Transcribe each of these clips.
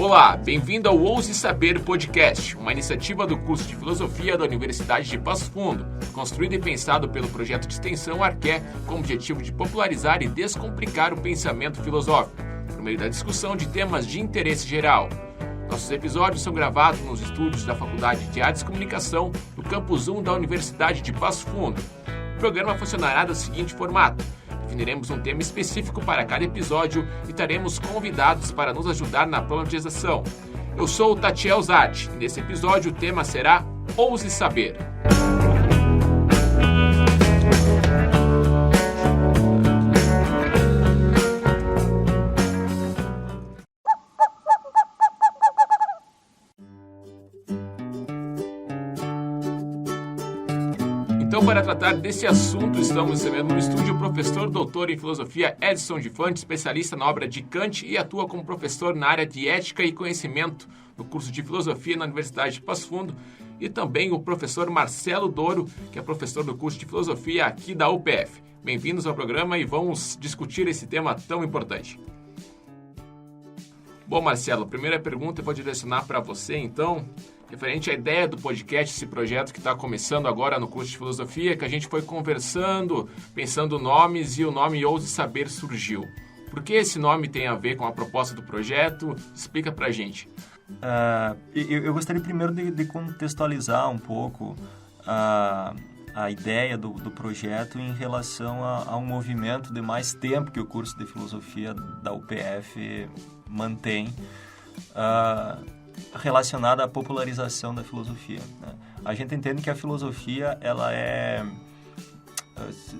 Olá, bem-vindo ao Ouse Saber Podcast, uma iniciativa do curso de Filosofia da Universidade de Passo Fundo, construído e pensado pelo projeto de extensão Arqué, com o objetivo de popularizar e descomplicar o pensamento filosófico, por meio da discussão de temas de interesse geral. Nossos episódios são gravados nos estúdios da Faculdade de Artes e Comunicação do Campus 1 da Universidade de Passo Fundo. O programa funcionará do seguinte formato: definiremos um tema específico para cada episódio e teremos convidados para nos ajudar na problematização. Eu sou o Tatiel Zatti e nesse episódio o tema será Ouse Saber. Então, para tratar desse assunto, estamos recebendo no estúdio o professor doutor em filosofia Edson de Fante, especialista na obra de Kant e atua como professor na área de ética e conhecimento no curso de filosofia na Universidade de Passo Fundo, e também o professor Marcelo Doro, que é professor do curso de filosofia aqui da UPF. Bem-vindos ao programa e vamos discutir esse tema tão importante. Bom, Marcelo, a primeira pergunta eu vou direcionar para você, então, referente à ideia do podcast, esse projeto que está começando agora no curso de filosofia, que a gente foi conversando, pensando nomes e o nome Ouse Saber surgiu. Por que esse nome tem a ver com a proposta do projeto? Explica para a gente. Eu gostaria primeiro de contextualizar um pouco a ideia do projeto em relação a um movimento de mais tempo que o curso de filosofia da UPF mantém, relacionada à popularização da filosofia, né? A gente entende que a filosofia, ela é,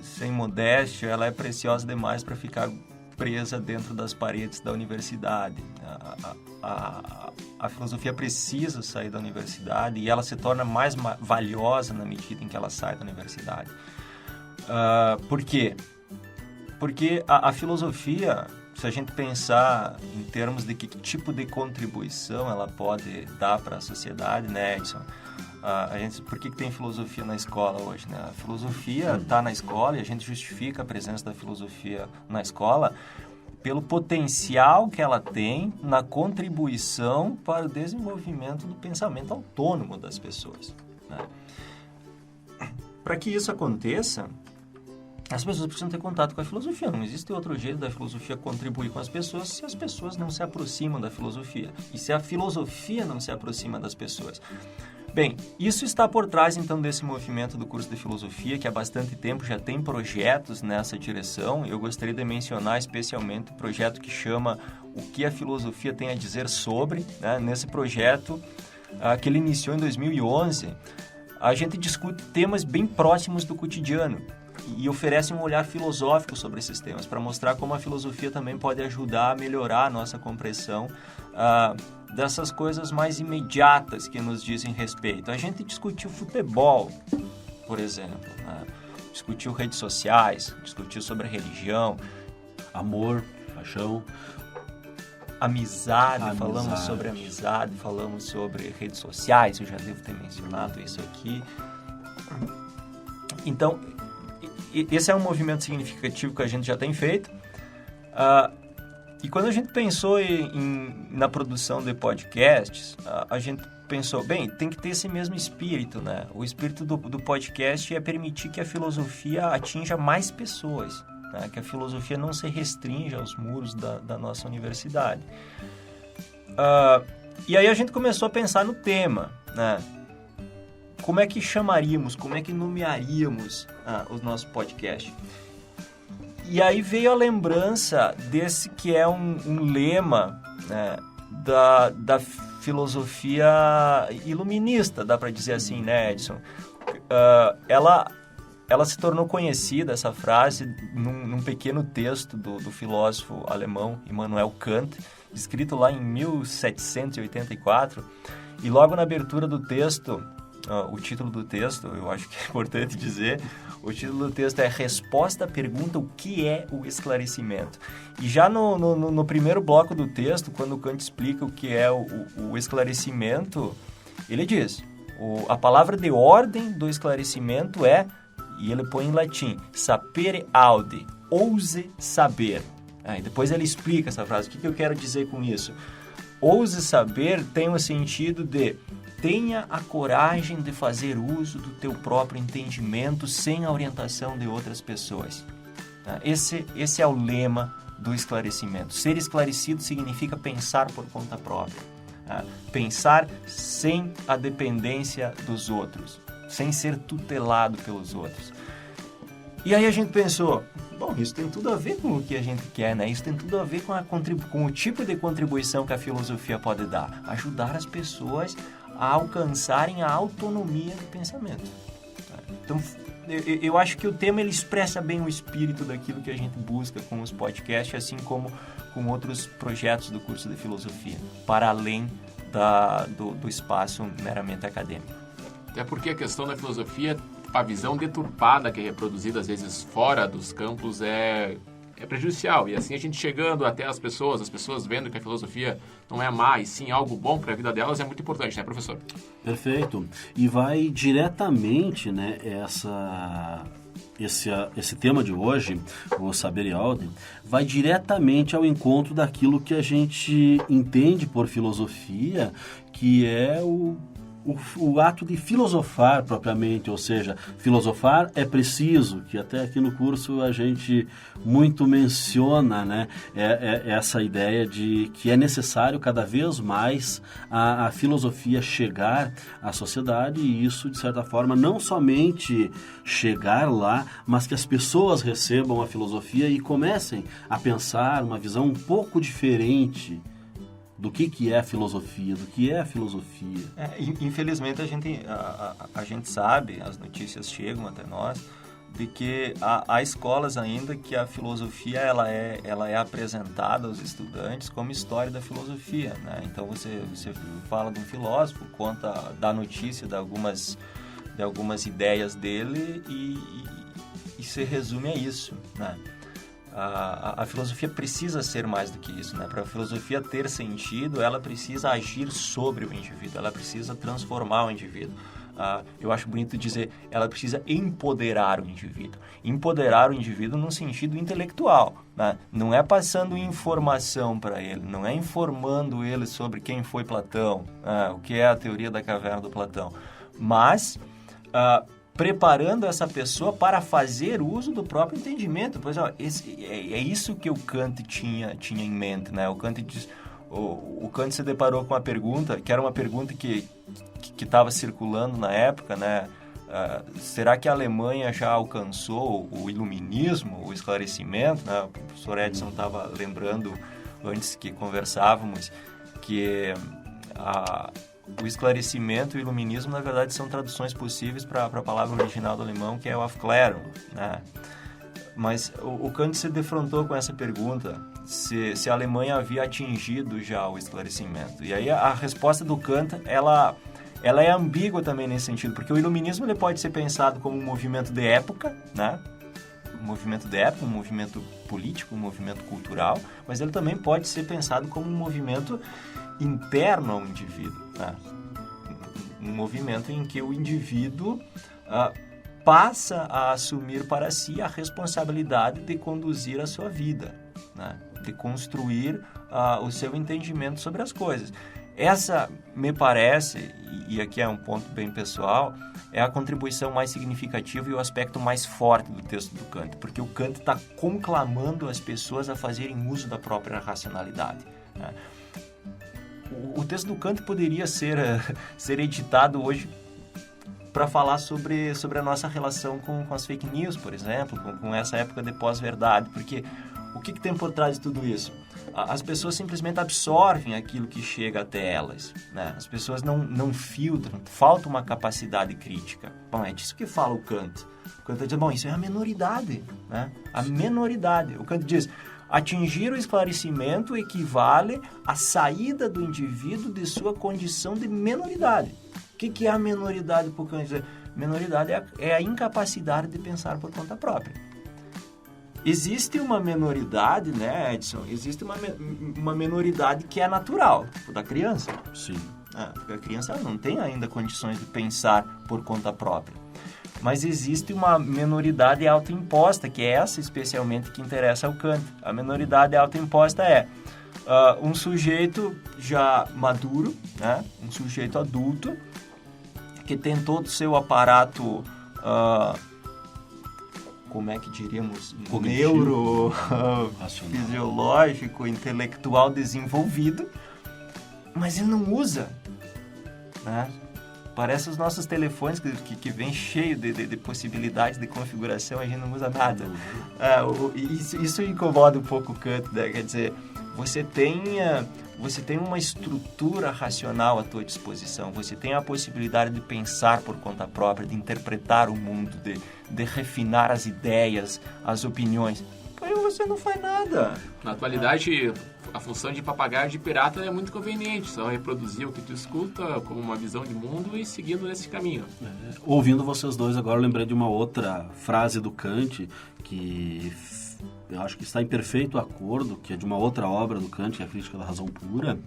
sem modéstia, ela é preciosa demais para ficar presa dentro das paredes da universidade. A filosofia precisa sair da universidade e ela se torna mais valiosa na medida em que ela sai da universidade. Por quê? Porque a filosofia, se a gente pensar em termos de que tipo de contribuição ela pode dar para a sociedade, né, Edson? Por que tem filosofia na escola hoje, né? A filosofia está na escola e a gente justifica a presença da filosofia na escola pelo potencial que ela tem na contribuição para o desenvolvimento do pensamento autônomo das pessoas, né? Para que isso aconteça, as pessoas precisam ter contato com a filosofia. Não existe outro jeito da filosofia contribuir com as pessoas se as pessoas não se aproximam da filosofia. E se a filosofia não se aproxima das pessoas. Bem, isso está por trás, então, desse movimento do curso de filosofia, que há bastante tempo já tem projetos nessa direção. Eu gostaria de mencionar especialmente o projeto que chama O que a Filosofia tem a Dizer Sobre, né? Nesse projeto, que ele iniciou em 2011, a gente discute temas bem próximos do cotidiano e oferece um olhar filosófico sobre esses temas, para mostrar como a filosofia também pode ajudar a melhorar a nossa compreensão dessas coisas mais imediatas que nos dizem respeito. A gente discutiu futebol, por exemplo, né? Discutiu redes sociais, discutiu sobre religião, amor, paixão, amizade, falamos sobre amizade, falamos sobre redes sociais, eu já devo ter mencionado isso aqui. Então, esse é um movimento significativo que a gente já tem feito. E quando a gente pensou na produção de podcasts, a gente pensou, bem, tem que ter esse mesmo espírito, né? O espírito do podcast é permitir que a filosofia atinja mais pessoas, né? Que a filosofia não se restrinja aos muros da nossa universidade. E aí a gente começou a pensar no tema, né? Como é que chamaríamos, como é que nomearíamos o nosso podcast? E aí veio a lembrança desse que é um lema, né, da filosofia iluminista, dá para dizer assim, né, Edson? Ela se tornou conhecida, essa frase, num pequeno texto do filósofo alemão Immanuel Kant, escrito lá em 1784, e logo na abertura do texto, o título do texto, eu acho que é importante dizer, o título do texto é Resposta à pergunta o que é o esclarecimento. E já no primeiro bloco do texto, quando Kant explica o que é o esclarecimento, ele diz, a palavra de ordem do esclarecimento é, e ele põe em latim, sapere aude, ouse saber. E depois ele explica essa frase, o que eu quero dizer com isso? ouse saber tem o sentido de tenha a coragem de fazer uso do teu próprio entendimento sem a orientação de outras pessoas. Esse é o lema do esclarecimento. Ser esclarecido significa pensar por conta própria. Pensar sem a dependência dos outros, sem ser tutelado pelos outros. E aí a gente pensou, bom, isso tem tudo a ver com o que a gente quer, né? Isso tem tudo a ver com o tipo de contribuição que a filosofia pode dar. Ajudar as pessoas a alcançarem a autonomia de pensamento. Então, eu acho que o tema ele expressa bem o espírito daquilo que a gente busca com os podcasts, assim como com outros projetos do curso de filosofia, para além do espaço meramente acadêmico. Até porque a questão da filosofia, a visão deturpada que é reproduzida às vezes fora dos campos é prejudicial. E assim a gente chegando até as pessoas vendo que a filosofia não é má e sim algo bom para a vida delas é muito importante, né, professor? Perfeito. E vai diretamente, né, esse tema de hoje, o Saber e Ordem, vai diretamente ao encontro daquilo que a gente entende por filosofia, que é o ato de filosofar propriamente, ou seja, filosofar é preciso, que até aqui no curso a gente muito menciona, né, essa ideia de que é necessário cada vez mais a filosofia chegar à sociedade, e isso, de certa forma, não somente chegar lá, mas que as pessoas recebam a filosofia e comecem a pensar uma visão um pouco diferente do que é a filosofia, do que é a filosofia. Infelizmente, a gente sabe, as notícias chegam até nós, de que há escolas ainda que a filosofia ela é apresentada aos estudantes como história da filosofia, né? Então, você fala de um filósofo, dá notícia de algumas ideias dele e se resume a isso, né? A filosofia precisa ser mais do que isso, né? Para a filosofia ter sentido, ela precisa agir sobre o indivíduo, ela precisa transformar o indivíduo. Eu acho bonito dizer, ela precisa empoderar o indivíduo. Empoderar o indivíduo num sentido intelectual, né? Não é passando informação para ele, não é informando ele sobre quem foi Platão, o que é a teoria da caverna do Platão, mas preparando essa pessoa para fazer uso do próprio entendimento. Pois é isso que o Kant tinha em mente, né? O Kant se deparou com uma pergunta, que era uma pergunta que estava circulando na época, né? Será que a Alemanha já alcançou o iluminismo, o esclarecimento, né? O professor Edson estava lembrando, antes que conversávamos, que o esclarecimento e o iluminismo, na verdade, são traduções possíveis para a palavra original do alemão, que é o Aufklärung, né? Mas o Kant se defrontou com essa pergunta, se a Alemanha havia atingido já o esclarecimento. E aí a resposta do Kant, ela é ambígua também nesse sentido, porque o iluminismo ele pode ser pensado como um movimento de época, né? Um movimento de época, um movimento político, um movimento cultural, mas ele também pode ser pensado como um movimento interno ao indivíduo, né? Um movimento em que o indivíduo passa a assumir para si a responsabilidade de conduzir a sua vida, né? De construir o seu entendimento sobre as coisas. Essa, me parece, e aqui é um ponto bem pessoal, é a contribuição mais significativa e o aspecto mais forte do texto do Kant, porque o Kant está conclamando as pessoas a fazerem uso da própria racionalidade, né? O texto do Kant poderia ser editado hoje para falar sobre a nossa relação com as fake news, por exemplo, com essa época de pós-verdade, porque o que tem por trás de tudo isso? As pessoas simplesmente absorvem aquilo que chega até elas, né? As pessoas não filtram, falta uma capacidade crítica. Bom, é disso que fala o Kant. O Kant diz, bom, isso é a menoridade, né? A menoridade. O Kant diz, atingir o esclarecimento equivale à saída do indivíduo de sua condição de menoridade. O que é a menoridade para o Kant? Menoridade é a incapacidade de pensar por conta própria. Existe uma menoridade, né, Edson? Existe uma menoridade que é natural, tipo da criança. Sim. Porque a criança não tem ainda condições de pensar por conta própria. Mas existe uma menoridade autoimposta, que é essa especialmente que interessa ao Kant. A menoridade autoimposta é um sujeito já maduro, né? Um sujeito adulto, que tem todo o seu aparato, como é que diríamos, neuro, fisiológico, intelectual desenvolvido, mas ele não usa, né? Parece os nossos telefones que vem cheio de possibilidades de configuração, a gente não usa nada. Isso incomoda um pouco o Kant, né? Quer dizer, você tem uma estrutura racional à tua disposição, você tem a possibilidade de pensar por conta própria, de interpretar o mundo, de refinar as ideias, as opiniões. Porém, você não faz nada. Na atualidade, a função de papagaio de pirata é muito conveniente, só reproduzir o que tu escuta como uma visão de mundo e seguindo nesse caminho. Ouvindo vocês dois agora, eu lembrei de uma outra frase do Kant que eu acho que está em perfeito acordo, que é de uma outra obra do Kant, que é a Crítica da Razão Pura,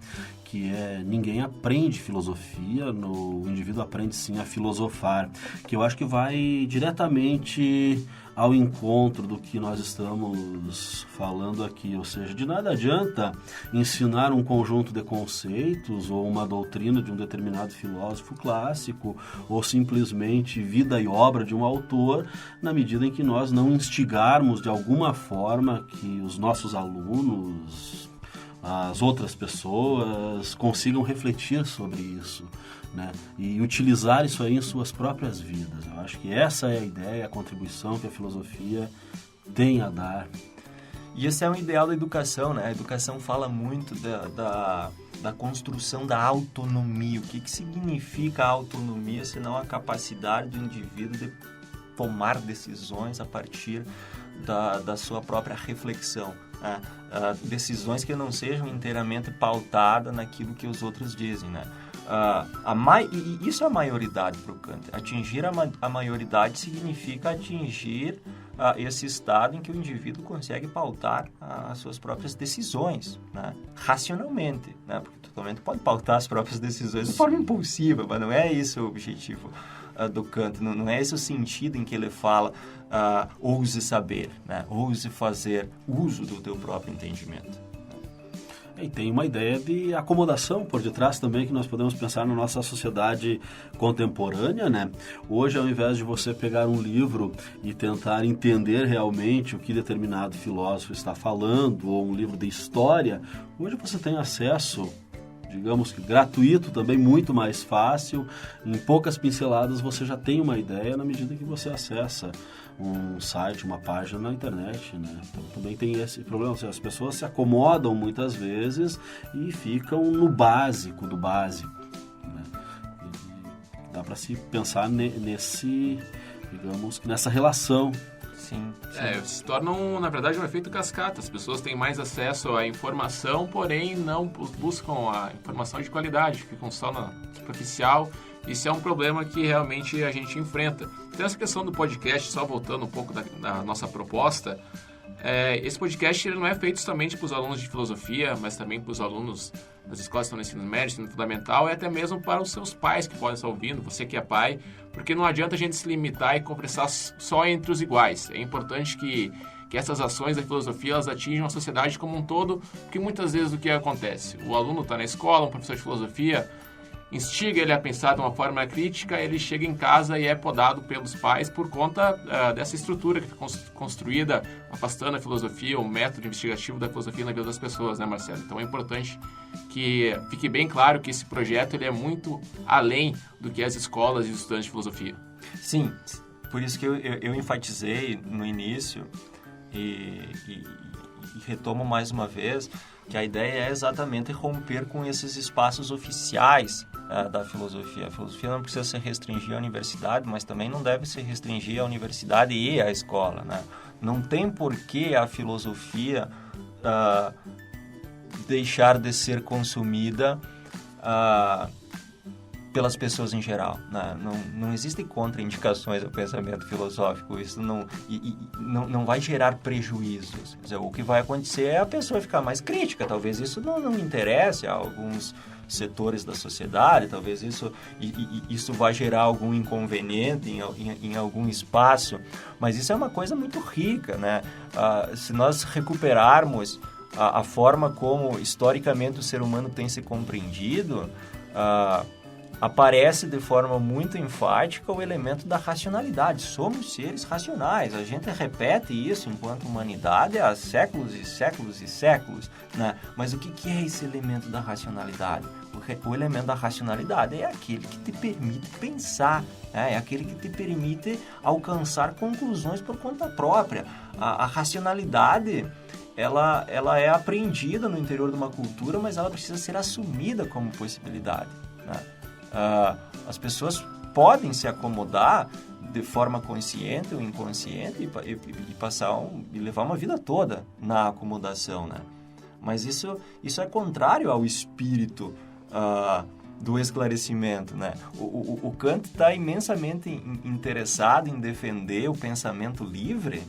que é: ninguém aprende filosofia, o indivíduo aprende sim a filosofar, que eu acho que vai diretamente ao encontro do que nós estamos falando aqui, ou seja, de nada adianta ensinar um conjunto de conceitos ou uma doutrina de um determinado filósofo clássico ou simplesmente vida e obra de um autor, na medida em que nós não instigarmos de alguma forma que os nossos alunos, as outras pessoas, consigam refletir sobre isso, né? E utilizar isso aí em suas próprias vidas. Eu acho que essa é a ideia, a contribuição que a filosofia tem a dar. E esse é um ideal da educação, né? A educação fala muito da construção da autonomia. O que significa a autonomia, senão a capacidade do indivíduo de tomar decisões a partir da sua própria reflexão, né? Decisões que não sejam inteiramente pautadas naquilo que os outros dizem, né? E isso é a maioridade para o Kant. Atingir a maioridade significa atingir esse estado em que o indivíduo consegue pautar as suas próprias decisões, né? Racionalmente, né? Porque totalmente pode pautar as próprias decisões de forma impulsiva, mas não é esse o objetivo do Kant, não é esse o sentido em que ele fala ouse saber, né? Ouse fazer uso do teu próprio entendimento. E tem uma ideia de acomodação por detrás também, que nós podemos pensar na nossa sociedade contemporânea, né? Hoje, ao invés de você pegar um livro e tentar entender realmente o que determinado filósofo está falando, ou um livro de história, hoje você tem acesso, digamos que gratuito também, muito mais fácil. Em poucas pinceladas você já tem uma ideia na medida que você acessa um site, uma página na internet, né? Então também tem esse problema, as pessoas se acomodam muitas vezes e ficam no básico do básico, né? E dá para se pensar nessa relação. Sim. Se torna, na verdade, um efeito cascata. As pessoas têm mais acesso à informação, porém não buscam a informação de qualidade, ficam só na superficial. Isso é um problema que realmente a gente enfrenta. Então, essa questão do podcast, só voltando um pouco da nossa proposta, esse podcast ele não é feito somente para os alunos de filosofia, mas também para os alunos das escolas que estão no ensino médio, ensino fundamental, e até mesmo para os seus pais que podem estar ouvindo, você que é pai, porque não adianta a gente se limitar e conversar só entre os iguais. É importante que essas ações da filosofia elas atinjam a sociedade como um todo, porque muitas vezes o que acontece? O aluno está na escola, um professor de filosofia instiga ele a pensar de uma forma crítica, ele chega em casa e é podado pelos pais por conta dessa estrutura que foi construída, afastando a filosofia, o método investigativo da filosofia na vida das pessoas, né, Marcelo? Então é importante que fique bem claro que esse projeto ele é muito além do que as escolas e os estudantes de filosofia. Sim, por isso que eu enfatizei no início e retomo mais uma vez que a ideia é exatamente romper com esses espaços oficiais da filosofia. A filosofia não precisa se restringir à universidade, mas também não deve se restringir à universidade e à escola, né? Não tem por que a filosofia deixar de ser consumida pelas pessoas em geral, né? Não existem contraindicações ao pensamento filosófico. Isso não vai gerar prejuízos. Quer dizer, o que vai acontecer é a pessoa ficar mais crítica. Talvez isso não interesse a alguns setores da sociedade, talvez isso vai gerar algum inconveniente em algum espaço, mas isso é uma coisa muito rica, né? Se nós recuperarmos a forma como historicamente o ser humano tem se compreendido, aparece de forma muito enfática o elemento da racionalidade. Somos seres racionais. A gente repete isso enquanto humanidade há séculos e séculos e séculos, né? Mas o que é esse elemento da racionalidade? O elemento da racionalidade é aquele que te permite pensar, né? É aquele que te permite alcançar conclusões por conta própria. A racionalidade, ela é apreendida no interior de uma cultura, mas ela precisa ser assumida como possibilidade, né? As pessoas podem se acomodar de forma consciente ou inconsciente e levar uma vida toda na acomodação, né? Mas isso é contrário ao espírito do esclarecimento, né? O Kant está imensamente interessado em defender o pensamento livre,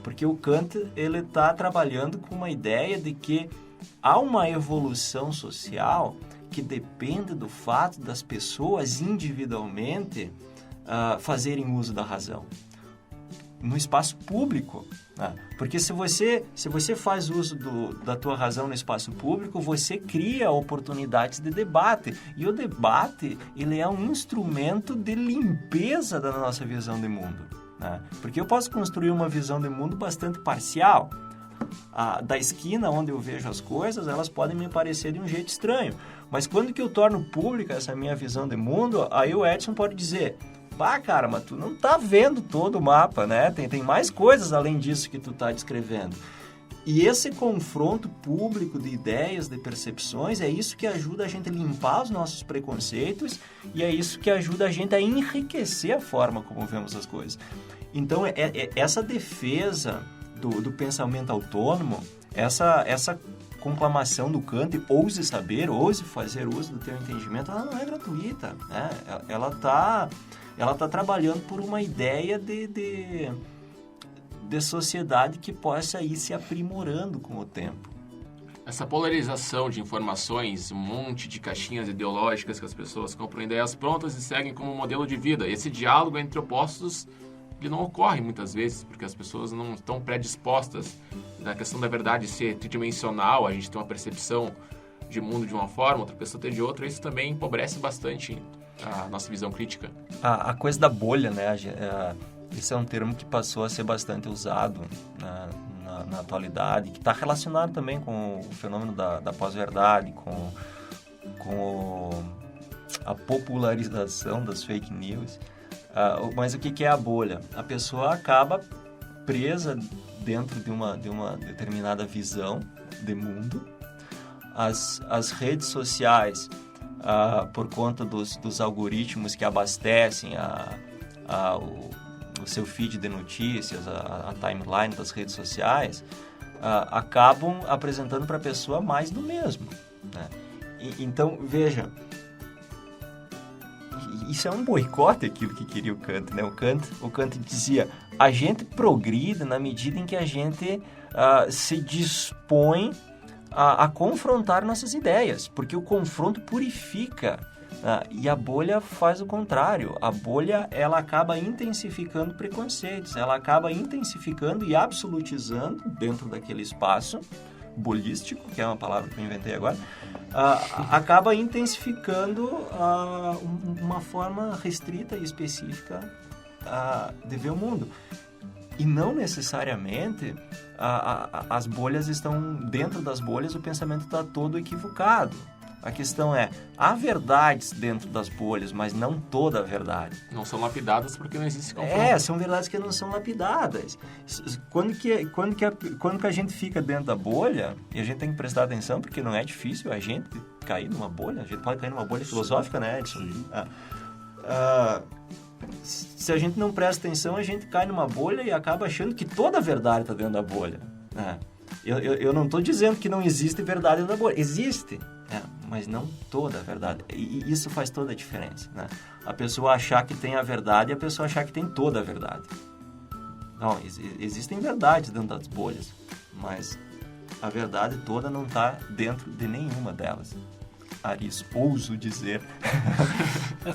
porque o Kant ele está trabalhando com uma ideia de que há uma evolução social que depende do fato das pessoas individualmente fazerem uso da razão no espaço público, né? Porque se você faz uso da tua razão no espaço público, você cria oportunidades de debate, e o debate ele é um instrumento de limpeza da nossa visão de mundo, né? Porque eu posso construir uma visão de mundo bastante parcial. Da esquina onde eu vejo as coisas, elas podem me parecer de um jeito estranho. Mas quando que eu torno pública essa minha visão de mundo, aí o Edson pode dizer: cara, mas tu não tá vendo todo o mapa, né? Tem mais coisas além disso que tu tá descrevendo. E esse confronto público de ideias, de percepções, é isso que ajuda a gente a limpar os nossos preconceitos, e é isso que ajuda a gente a enriquecer a forma como vemos as coisas. Então, essa defesa do pensamento autônomo, essa conclamação do Kant, ouse saber, ouse fazer uso do teu entendimento, ela não é gratuita, né? Ela tá trabalhando por uma ideia de sociedade que possa ir se aprimorando com o tempo. Essa polarização de informações, um monte de caixinhas ideológicas que as pessoas compram ideias prontas e seguem como modelo de vida. Esse diálogo entre opostos, ele não ocorre muitas vezes, porque as pessoas não estão predispostas. Na questão da verdade ser tridimensional, a gente tem uma percepção de mundo de uma forma, outra pessoa tem de outra, isso também empobrece bastante a nossa visão crítica. A coisa da bolha, né? Esse é um termo que passou a ser bastante usado na atualidade, que está relacionado também com o fenômeno da pós-verdade, com a popularização das fake news. Mas o que é a bolha? A pessoa acaba presa dentro de uma determinada visão de mundo. As redes sociais, por conta dos algoritmos que abastecem o seu feed de notícias, a timeline das redes sociais, acabam apresentando para a pessoa mais do mesmo, né? Então, veja, isso é um boicote aquilo que queria o Kant, né? O Kant dizia: a gente progride na medida em que a gente se dispõe a confrontar nossas ideias, porque o confronto purifica, e a bolha faz o contrário. A bolha, ela acaba intensificando preconceitos, ela acaba intensificando e absolutizando dentro daquele espaço bolístico, que é uma palavra que eu inventei agora, acaba intensificando uma forma restrita e específica de ver o mundo. E não necessariamente as bolhas estão... Dentro das bolhas o pensamento está todo equivocado. A questão é, há verdades dentro das bolhas, mas não toda a verdade. Não são lapidadas porque não existe confronto. São verdades que não são lapidadas. Quando que a gente fica dentro da bolha, e a gente tem que prestar atenção, porque não é difícil a gente cair numa bolha, a gente pode cair numa bolha filosófica, né, Edson? Se a gente não presta atenção, a gente cai numa bolha e acaba achando que toda a verdade está dentro da bolha. Eu não estou dizendo que não existe verdade dentro da bolha. Existe, mas não toda a verdade. E isso faz toda a diferença, né? A pessoa achar que tem a verdade e a pessoa achar que tem toda a verdade. Não, existem verdades dentro das bolhas, mas a verdade toda não está dentro de nenhuma delas. ouso dizer.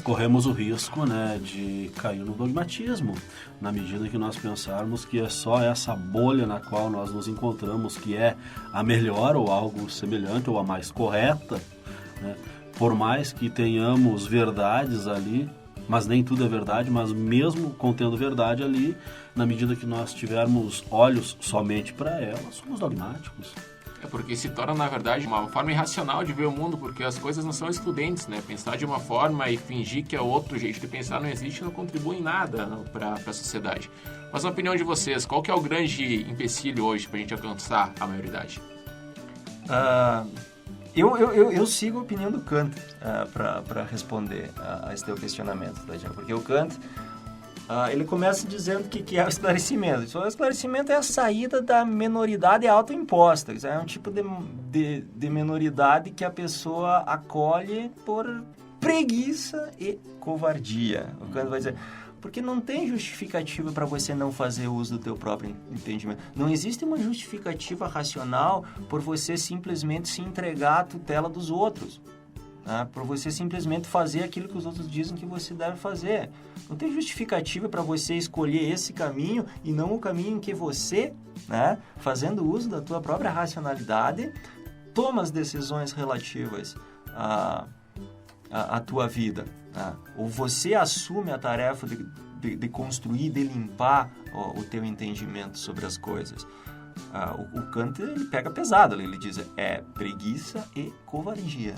Corremos o risco, né, de cair no dogmatismo, na medida que nós pensarmos que é só essa bolha na qual nós nos encontramos que é a melhor ou algo semelhante ou a mais correta, né? Por mais que tenhamos verdades ali, mas nem tudo é verdade, mas mesmo contendo verdade ali, na medida que nós tivermos olhos somente para ela, somos dogmáticos. É porque se torna, na verdade, uma forma irracional de ver o mundo, porque as coisas não são excludentes, né? Pensar de uma forma e fingir que é outro jeito de pensar não existe, não contribui em nada para a sociedade. Mas na opinião de vocês, qual que é o grande empecilho hoje para a gente alcançar a maioridade? Eu sigo a opinião do Kant para responder a esse teu questionamento, Tatiana, porque o Kant ele começa dizendo que é o esclarecimento. O esclarecimento é a saída da menoridade autoimposta. É um tipo de menoridade que a pessoa acolhe por preguiça e covardia. O Kant vai dizer... Porque não tem justificativa para você não fazer uso do teu próprio entendimento. Não existe uma justificativa racional por você simplesmente se entregar à tutela dos outros. Né? Por você simplesmente fazer aquilo que os outros dizem que você deve fazer. Não tem justificativa para você escolher esse caminho e não o caminho em que você, né, fazendo uso da tua própria racionalidade, toma as decisões relativas à tua vida. Ou você assume a tarefa de construir, de limpar o teu entendimento sobre as coisas. O Kant, ele pega pesado, ele diz, é preguiça e covardia.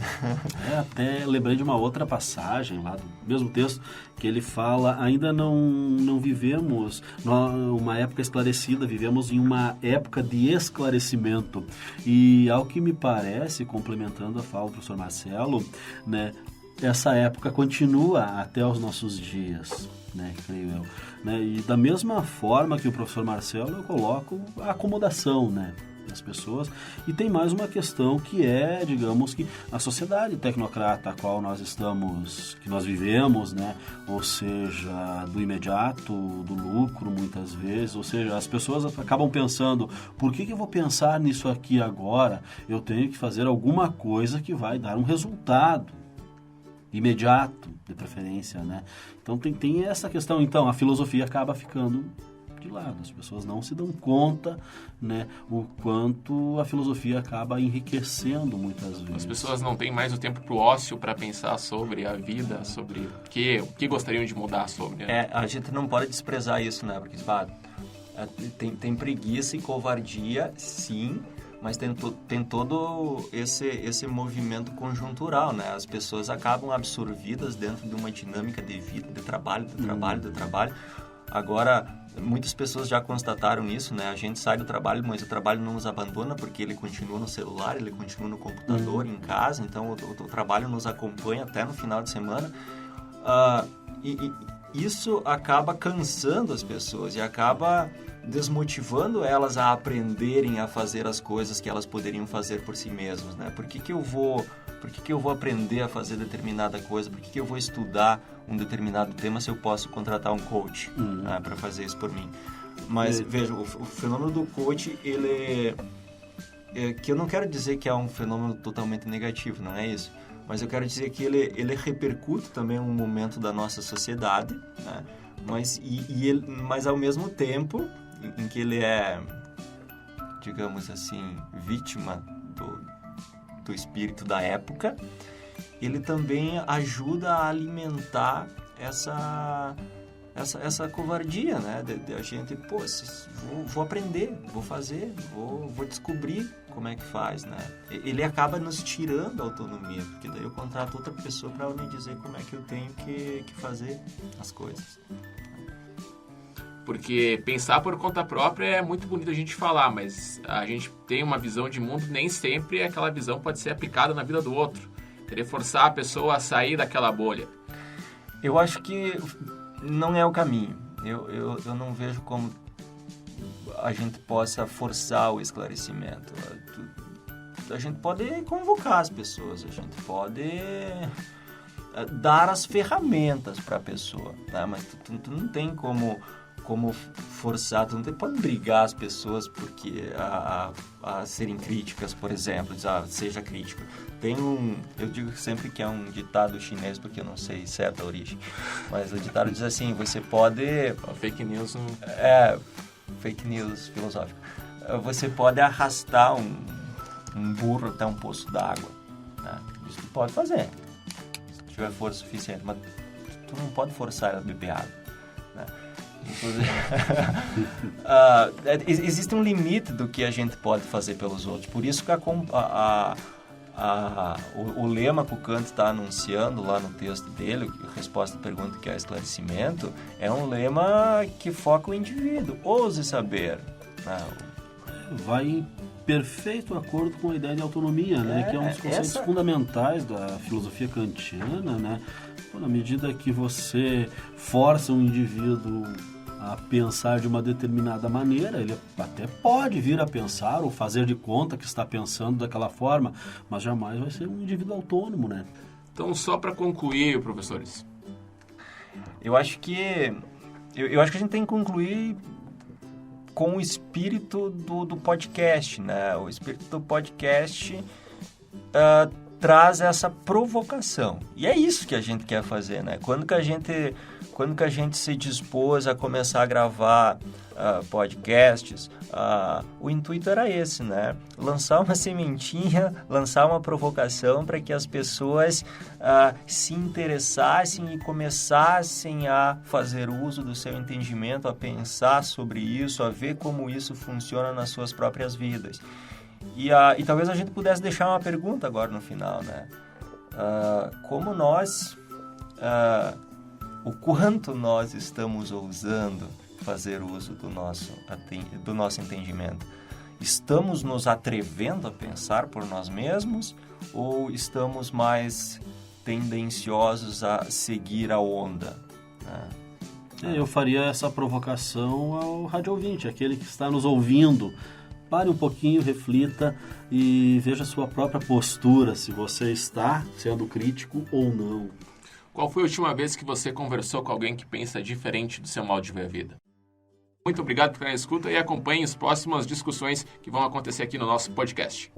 Até lembrei de uma outra passagem lá do mesmo texto, que ele fala, ainda não vivemos uma época esclarecida, vivemos em uma época de esclarecimento. E ao que me parece, complementando a fala do professor Marcelo, né, essa época continua até os nossos dias, né, creio eu. Né? E da mesma forma que o professor Marcelo, eu coloco a acomodação, né, das pessoas. E tem mais uma questão que é, digamos que, a sociedade tecnocrata a qual que nós vivemos, né, ou seja, do imediato, do lucro, muitas vezes. Ou seja, as pessoas acabam pensando, por que eu vou pensar nisso aqui agora? Eu tenho que fazer alguma coisa que vai dar um resultado imediato, de preferência, né? Então tem essa questão. Então a filosofia acaba ficando de lado, as pessoas não se dão conta, né, o quanto a filosofia acaba enriquecendo muitas vezes. As pessoas não têm mais o tempo para o ócio para pensar sobre a vida, sobre o que gostariam de mudar sobre, né? A gente não pode desprezar isso, né? Porque tem preguiça e covardia, sim, mas tem todo esse movimento conjuntural, né? As pessoas acabam absorvidas dentro de uma dinâmica de vida, de trabalho. Agora, muitas pessoas já constataram isso, né? A gente sai do trabalho, mas o trabalho não nos abandona porque ele continua no celular, ele continua no computador, em casa. Então, o trabalho nos acompanha até no final de semana. E isso acaba cansando as pessoas e acaba desmotivando elas a aprenderem a fazer as coisas que elas poderiam fazer por si mesmas, né? Por que eu vou aprender a fazer determinada coisa? Por que eu vou estudar um determinado tema se eu posso contratar um coach, né, para fazer isso por mim? Mas, veja, o fenômeno do coach, ele que eu não quero dizer que é um fenômeno totalmente negativo, não é isso. Mas eu quero dizer que ele repercute também um momento da nossa sociedade, né? Mas ao mesmo tempo em que ele é, digamos assim, vítima do espírito da época, ele também ajuda a alimentar essa covardia, né? De a gente, vou aprender, vou fazer, vou descobrir como é que faz, né? Ele acaba nos tirando a autonomia, porque daí eu contrato outra pessoa para ela me dizer como é que eu tenho que fazer as coisas. Porque pensar por conta própria é muito bonito a gente falar, mas a gente tem uma visão de mundo, nem sempre aquela visão pode ser aplicada na vida do outro. Querer forçar a pessoa a sair daquela bolha. Eu acho que não é o caminho. Eu não vejo como a gente possa forçar o esclarecimento. A gente pode convocar as pessoas, a gente pode dar as ferramentas para a pessoa, tá? Mas tu não tem como como forçar, tu não pode brigar as pessoas porque a serem críticas, por exemplo, seja crítico. Eu digo sempre que é um ditado chinês, porque eu não sei certa origem, mas o ditado diz assim, você pode... Fake news não... fake news filosófico. Você pode arrastar um burro até um poço d'água, né? Isso tu pode fazer, se tiver força suficiente, mas tu não pode forçar ela a beber água, né? Existe um limite do que a gente pode fazer pelos outros. Por isso que o lema que o Kant está anunciando lá no texto dele, a resposta à pergunta que é esclarecimento, é um lema que foca o indivíduo. Ouse saber. Vai em perfeito acordo com a ideia de autonomia, né? Que é um dos conceitos fundamentais da filosofia kantiana, né? Na medida que você força um indivíduo a pensar de uma determinada maneira, ele até pode vir a pensar ou fazer de conta que está pensando daquela forma, mas jamais vai ser um indivíduo autônomo, né? Então, só para concluir, professores. Eu acho que a gente tem que concluir com o espírito do podcast, né? O espírito do podcast traz essa provocação. E é isso que a gente quer fazer, né? Quando que a gente se dispôs a começar a gravar podcasts, o intuito era esse, né? Lançar uma sementinha, lançar uma provocação para que as pessoas se interessassem e começassem a fazer uso do seu entendimento, a pensar sobre isso, a ver como isso funciona nas suas próprias vidas. E talvez a gente pudesse deixar uma pergunta agora no final, né? Como nós... o quanto nós estamos ousando fazer uso do nosso entendimento? Estamos nos atrevendo a pensar por nós mesmos ou estamos mais tendenciosos a seguir a onda, né? Eu faria essa provocação ao rádio ouvinte, aquele que está nos ouvindo. Pare um pouquinho, reflita e veja a sua própria postura, se você está sendo crítico ou não. Qual foi a última vez que você conversou com alguém que pensa diferente do seu modo de ver a vida? Muito obrigado por estar na escuta e acompanhe as próximas discussões que vão acontecer aqui no nosso podcast.